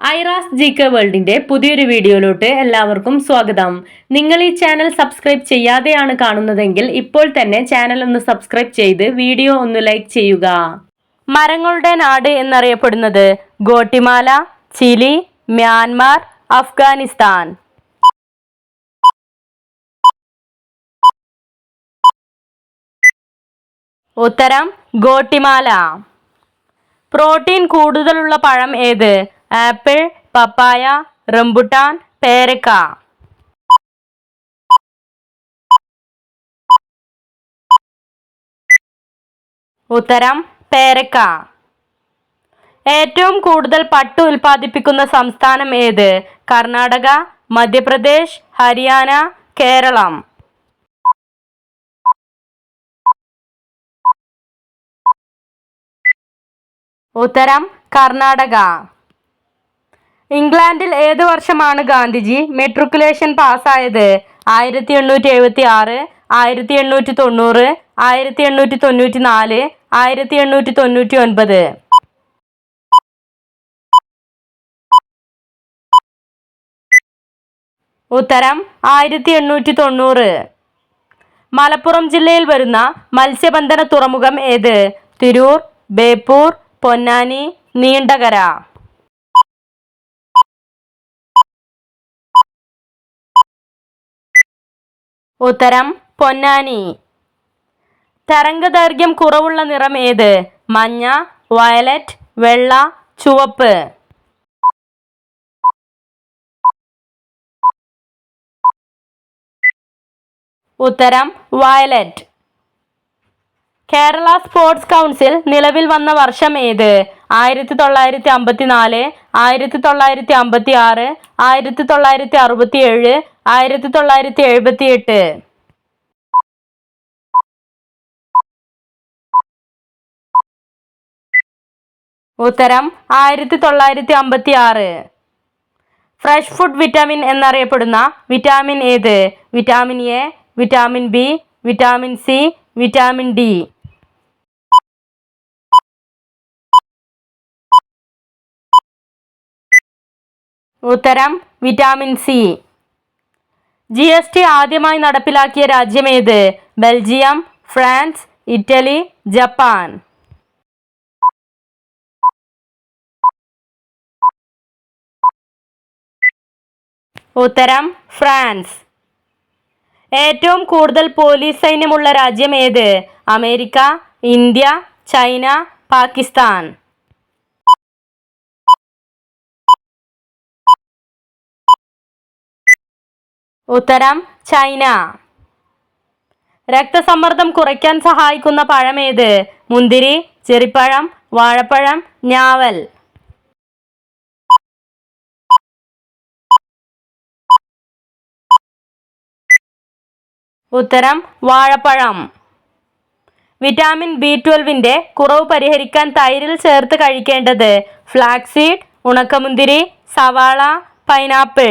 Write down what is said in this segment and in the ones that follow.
ഐറാസ് ജി.കെ വേൾഡിന്റെ പുതിയൊരു വീഡിയോയിലോട്ട് എല്ലാവർക്കും സ്വാഗതം. നിങ്ങൾ ഈ ചാനൽ സബ്സ്ക്രൈബ് ചെയ്യാതെയാണ് കാണുന്നതെങ്കിൽ ഇപ്പോൾ തന്നെ ചാനൽ ഒന്ന് സബ്സ്ക്രൈബ് ചെയ്ത് വീഡിയോ ഒന്ന് ലൈക്ക് ചെയ്യുക. മരങ്ങളുടെ നാട് എന്നറിയപ്പെടുന്നത് ഗോട്ടിമാല, ചിലി, മ്യാൻമാർ, അഫ്ഗാനിസ്ഥാൻ. ഉത്തരം ഗോട്ടിമാല. പ്രോട്ടീൻ കൂടുതലുള്ള പഴം ഏത്? ആപ്പിൾ, പപ്പായ, റംബുട്ടാൻ, പേരക്ക. ഉത്തരം പേരക്ക. ഏറ്റവും കൂടുതൽ പട്ട് ഉൽപ്പാദിപ്പിക്കുന്ന സംസ്ഥാനം ഏത്? കർണാടക, മധ്യപ്രദേശ്, ഹരിയാന, കേരളം. ഉത്തരം കർണാടക. ഇംഗ്ലണ്ടിൽ ഏത് വർഷമാണ് ഗാന്ധിജി മെട്രിക്കുലേഷൻ പാസ്സായത്? 1876, 1890, 1894, 1899. ഉത്തരം 1890. മലപ്പുറം ജില്ലയിൽ വരുന്ന മത്സ്യബന്ധന തുറമുഖം ഏത്? തിരൂർ, ബേപ്പൂർ, പൊന്നാനി, നീണ്ടകര. ഉത്തരം പൊന്നാനി. തരംഗദൈർഘ്യം കുറവുള്ള നിറം ഏത്? മഞ്ഞ, വയലറ്റ്, വെള്ള, ചുവപ്പ്. ഉത്തരം വയലറ്റ്. കേരള സ്പോർട്സ് കൗൺസിൽ നിലവിൽ വന്ന വർഷം ഏത്? 1954, 1956, 1967, 1978. ഉത്തരം 1956. ഫ്രഷ് ഫുഡ് വിറ്റാമിൻ എന്നറിയപ്പെടുന്ന വിറ്റാമിൻ ഏത്? Vitamin A, vitamin B, vitamin C, vitamin D. ഉത്തരം വിറ്റാമിൻ സി. GST ആദ്യമായി നടപ്പിലാക്കിയ രാജ്യം ഏത്? Belgium, France, Italy, Japan. ഉത്തരം ഫ്രാൻസ്. ഏറ്റവും കൂടുതൽ പോലീസ് സൈന്യമുള്ള രാജ്യം ഏത്? America, India, China, Pakistan. ഉത്തരം ചൈന. രക്തസമ്മർദ്ദം കുറയ്ക്കാൻ സഹായിക്കുന്ന പഴം ഏത്? മുന്തിരി, ചെറിപ്പഴം, വാഴപ്പഴം, ഞാവൽ. ഉത്തരം വാഴപ്പഴം. വിറ്റാമിൻ B12ന്റെ കുറവ് പരിഹരിക്കാൻ തൈരിൽ ചേർത്ത് കഴിക്കേണ്ടത്? ഫ്ലാക്സീഡ്, ഉണക്കമുന്തിരി, സവാള, പൈനാപ്പിൾ.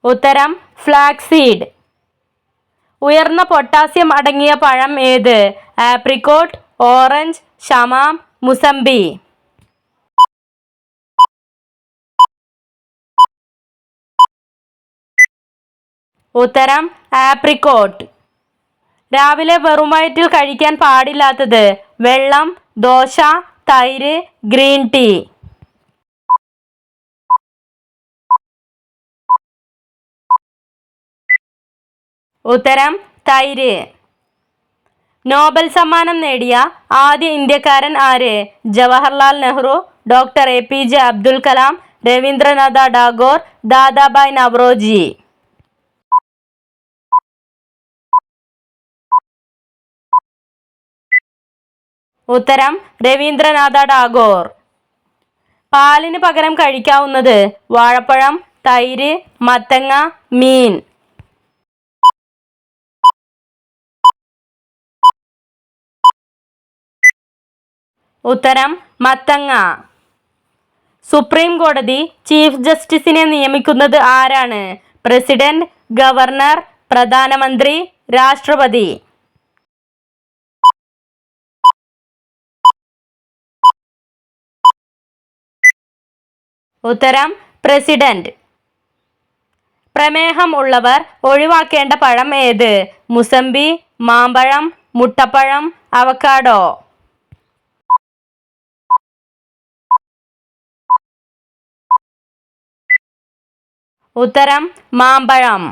ഉത്തരം ഫ്ലാക്സീഡ്. ഉയർന്ന പൊട്ടാസ്യം അടങ്ങിയ പഴം ഏത്? ആപ്രിക്കോട്ട്, ഓറഞ്ച്, ഷമാം, മുസംബി. ഉത്തരം ആപ്രിക്കോട്ട്. രാവിലെ വെറും വയറ്റിൽ കഴിക്കാൻ പാടില്ലാത്തത്? വെള്ളം, ദോശ, തൈര്, ഗ്രീൻ ടീ. ഉത്തരം തൈര്. നോബൽ സമ്മാനം നേടിയ ആദ്യ ഇന്ത്യക്കാരൻ ആര്? Jawaharlal Nehru, doctor APJ Abdul Kalam, Rabindranath Tagore, Dadabhai Naoroji. ഉത്തരം രവീന്ദ്രനാഥ ടാഗോർ. പാലിന് പകരം കഴിക്കാവുന്നത്? വാഴപ്പഴം, തൈര്, മത്തങ്ങ, മീൻ. ഉത്തരം മത്തങ്ങ. സുപ്രീം കോടതി ചീഫ് ജസ്റ്റിസിനെ നിയമിക്കുന്നത് ആരാണ്? പ്രസിഡന്റ്, ഗവർണർ, പ്രധാനമന്ത്രി, രാഷ്ട്രപതി. ഉത്തരം പ്രസിഡന്റ്. പ്രമേഹം ഉള്ളവർ ഒഴിവാക്കേണ്ട പഴം ഏത്? മുസമ്പി, മാമ്പഴം, മുട്ടപ്പഴം, അവക്കാഡോ. ഉത്തരം മാമ്പഴം.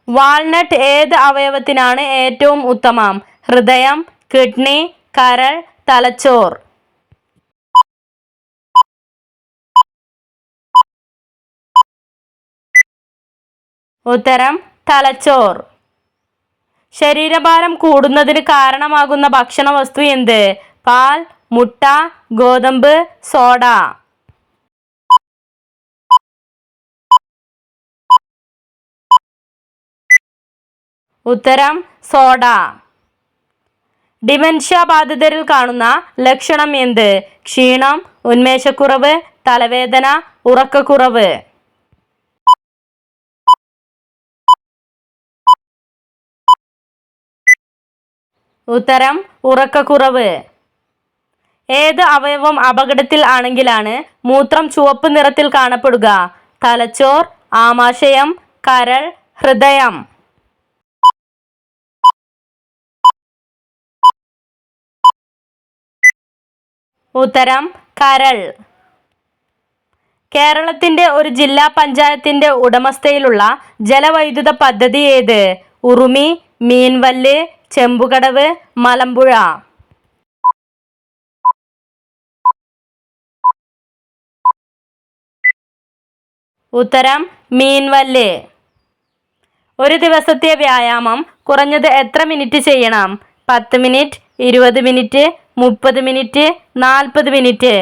വാൾനട്ട് ഏത് അവയവത്തിനാണ് ഏറ്റവും ഉത്തമം? ഹൃദയം, കിഡ്നി, കരൾ, തലച്ചോർ. ഉത്തരം തലച്ചോർ. ശരീരഭാരം കൂടുന്നതിന് കാരണമാകുന്ന ഭക്ഷണ വസ്തു എന്ത്? പാൽ, മുട്ട, ഗോതമ്പ്, സോഡ. ഉത്തരം സോഡ. ഡിമെൻഷ്യ ബാധിതരിൽ കാണുന്ന ലക്ഷണം എന്ത്? ക്ഷീണം, ഉന്മേഷക്കുറവ്, തലവേദന, ഉറക്കക്കുറവ്. ഉത്തരം ഉറക്കക്കുറവ്. ഏത് അവയവം അപകടത്തിൽ ആണെങ്കിലാണ് മൂത്രം ചുവപ്പ് നിറത്തിൽ കാണപ്പെടുക? തലച്ചോർ, ആമാശയം, കരൾ, ഹൃദയം. ഉത്തരം കരൾ. കേരളത്തിന്റെ ഒരു ജില്ലാ പഞ്ചായത്തിന്റെ ഉടമസ്ഥയിലുള്ള ജലവൈദ്യുത പദ്ധതി ഏത്? ഉറുമി, മീൻവല്ല്, ചെമ്പുകടവ്, മലമ്പുഴ. ഉത്തരം മീൻവല്ല്. ഒരു ദിവസത്തെ വ്യായാമം കുറഞ്ഞത് എത്ര മിനിറ്റ് ചെയ്യണം? 10 മിനിറ്റ്, 20 മിനിറ്റ്, 30 മിനിറ്റ്, 40 മിനിറ്റ്.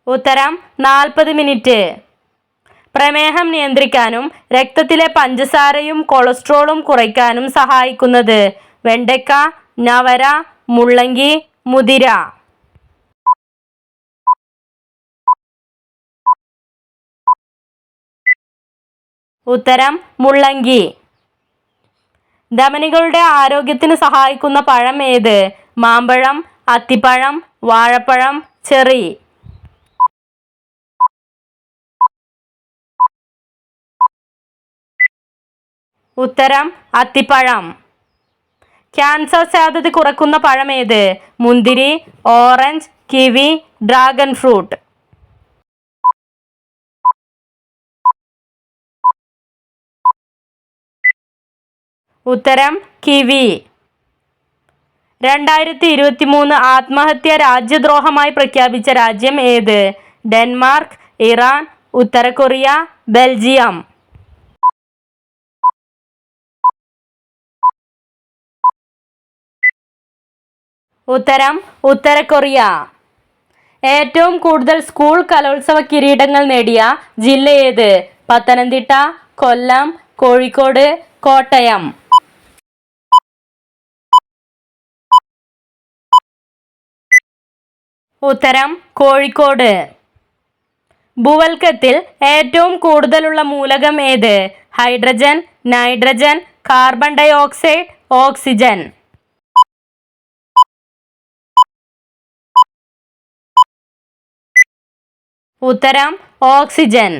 ഉത്തരം 40 മിനിറ്റ്. പ്രമേഹം നിയന്ത്രിക്കാനും രക്തത്തിലെ പഞ്ചസാരയും കൊളസ്ട്രോളും കുറയ്ക്കാനും സഹായിക്കുന്നത്? വെണ്ടയ്ക്ക, ഞവര, മുള്ളങ്കി, മുതിര. ഉത്തരം മുള്ളങ്കി. ധമനികളുടെ ആരോഗ്യത്തിന് സഹായിക്കുന്ന പഴം ഏത്? മാമ്പഴം, അത്തിപ്പഴം, വാഴപ്പഴം, ചെറി. ഉത്തരം അത്തിപ്പഴം. ക്യാൻസർ സാധ്യത കുറയ്ക്കുന്ന പഴം ഏത്? മുന്തിരി, ഓറഞ്ച്, കിവി, ഡ്രാഗൺ ഫ്രൂട്ട്. ഉത്തരം കിവി. 2023 ആത്മഹത്യ രാജ്യദ്രോഹമായി പ്രഖ്യാപിച്ച രാജ്യം ഏത്? ഡെൻമാർക്ക്, ഇറാൻ, ഉത്തര കൊറിയ, ബെൽജിയം. ഉത്തരം ഉത്തര കൊറിയ. ഏറ്റവും കൂടുതൽ സ്കൂൾ കലോത്സവ കിരീടങ്ങൾ നേടിയ ജില്ല ഏത്? പത്തനംതിട്ട, കൊല്ലം, കോഴിക്കോട്, കോട്ടയം. ഉത്തരം കോഴിക്കോട്. ഭൂവൽക്കത്തിൽ ഏറ്റവും കൂടുതലുള്ള മൂലകം ഏത്? Hydrogen, nitrogen, carbon dioxide, oxygen. ഉത്തരം ഓക്സിജൻ.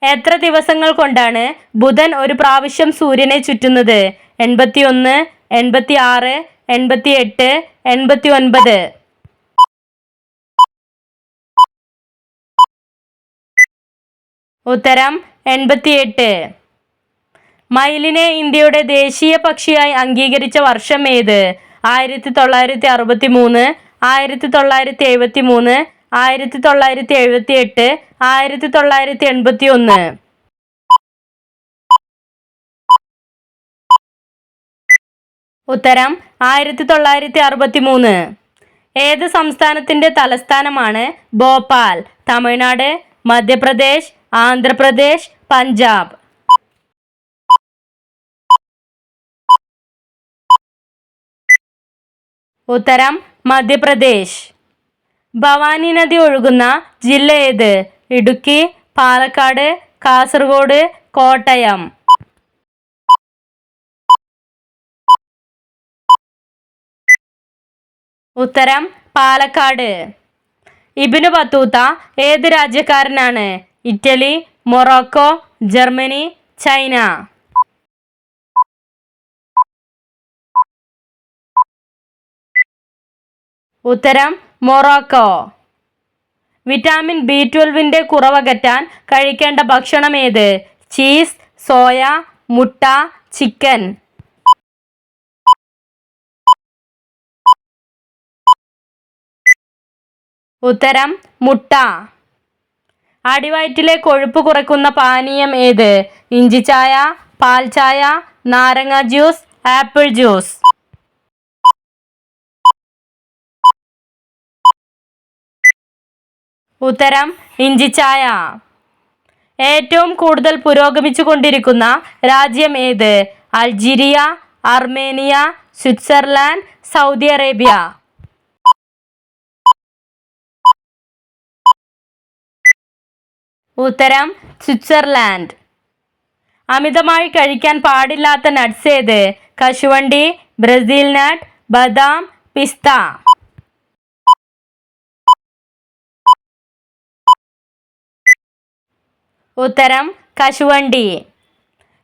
എത്ര ദിവസങ്ങൾ കൊണ്ടാണ് ബുധൻ ഒരു പ്രാവശ്യം സൂര്യനെ ചുറ്റുന്നത്? 81, 86, 88, 89. ഉത്തരം 88. മയിലിനെ ഇന്ത്യയുടെ ദേശീയ പക്ഷിയായി അംഗീകരിച്ച വർഷം ഏത്? 1963, 1973, 1978, 1981. ഉത്തരം 1963. ഏത് സംസ്ഥാനത്തിന്റെ തലസ്ഥാനമാണ് ഭോപ്പാൽ? തമിഴ്നാട്, മധ്യപ്രദേശ്, ആന്ധ്രാപ്രദേശ്, പഞ്ചാബ്. ഉത്തരം മധ്യപ്രദേശ്. ഭവാനി നദി ഒഴുകുന്ന ജില്ല ഏത്? ഇടുക്കി, പാലക്കാട്, കാസർഗോഡ്, കോട്ടയം. ഉത്തരം പാലക്കാട്. ഇബ്നു ബത്തൂത്ത ഏത് രാജ്യക്കാരനാണ്? Italy, Morocco, Germany, China. ഉത്തരം മൊറോക്കോ. വിറ്റാമിൻ B12 കുറവകറ്റാൻ കഴിക്കേണ്ട ഭക്ഷണം ഏത്? ചീസ്, സോയ, മുട്ട, ചിക്കൻ. ഉത്തരം മുട്ട. അടിവയറ്റിലെ കൊഴുപ്പ് കുറയ്ക്കുന്ന പാനീയം ഏത്? ഇഞ്ചിച്ചായ, പാൽച്ചായ, നാരങ്ങ ജ്യൂസ്, ആപ്പിൾ ജ്യൂസ്. ഉത്തരം ഇഞ്ചിച്ചായ. ഏറ്റവും കൂടുതൽ പുരോഗമിച്ചു കൊണ്ടിരിക്കുന്ന രാജ്യം ഏത്? Algeria, Armenia, Switzerland, Saudi Arabia. ഉത്തരം സ്വിറ്റ്സർലാൻഡ്. അമിതമായി കഴിക്കാൻ പാടില്ലാത്ത നട്ട്സ് ഏത്? കശുവണ്ടി, ബ്രസീൽ നട്ട്, ബദാം, പിസ്ത. ഉത്തരം കശുവണ്ടി.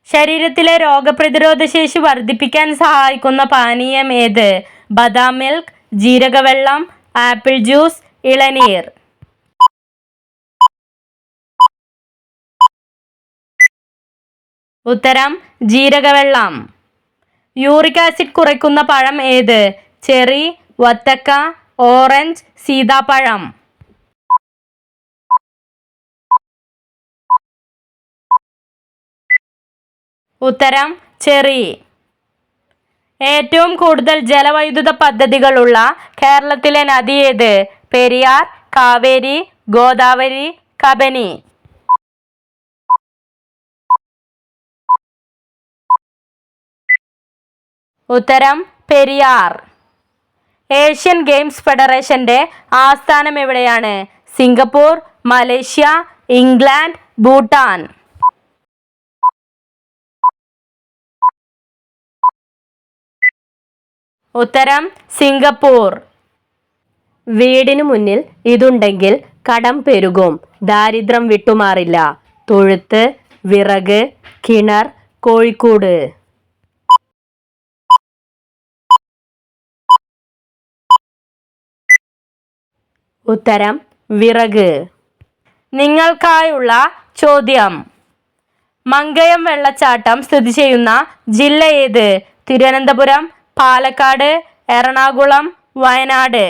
ശരീരത്തിലെ രോഗപ്രതിരോധ ശേഷി വർദ്ധിപ്പിക്കാൻ സഹായിക്കുന്ന പാനീയം ഏത്? ബദാം മിൽക്ക്, ജീരകവെള്ളം, ആപ്പിൾ ജ്യൂസ്, ഇളനീർ. ഉത്തരം ജീരകവെള്ളം. യൂറിക് ആസിഡ് കുറയ്ക്കുന്ന പഴം ഏത്? ചെറി, വത്തക്ക, ഓറഞ്ച്, സീതാപ്പഴം. ഉത്തരം ചെറി. ഏറ്റവും കൂടുതൽ ജലവൈദ്യുത പദ്ധതികളുള്ള കേരളത്തിലെ നദി ഏത്? പെരിയാർ, കാവേരി, ഗോദാവരി, കബനി. ഉത്തരം പെരിയാർ. ഏഷ്യൻ ഗെയിംസ് ഫെഡറേഷന്റെ ആസ്ഥാനം എവിടെയാണ്? Singapore, Malaysia, England, Bhutan. ഉത്തരം സിംഗപ്പൂർ. വീടിനു മുന്നിൽ ഇതുണ്ടെങ്കിൽ കടം പെരുകും, ദാരിദ്ര്യം വിട്ടുമാറില്ല. തൊഴുത്ത്, വിറക്, കിണർ, കോഴിക്കൂട്. ഉത്തരം വിറക്. നിങ്ങൾക്കായുള്ള ചോദ്യം. മങ്കയം വെള്ളച്ചാട്ടം സ്ഥിതി ചെയ്യുന്ന ജില്ല ഏത്? തിരുവനന്തപുരം, പാലക്കാട്, എറണാകുളം, വയനാട്.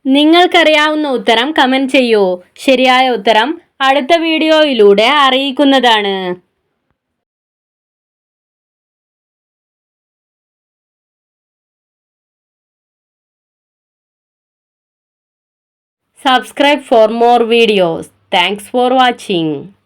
നിങ്ങൾക്കറിയാവുന്ന ഉത്തരം കമന്റ് ചെയ്യൂ. ശരിയായ ഉത്തരം അടുത്ത വീഡിയോയിലൂടെ അറിയിക്കുന്നതാണ്. Subscribe for more videos. Thanks for watching.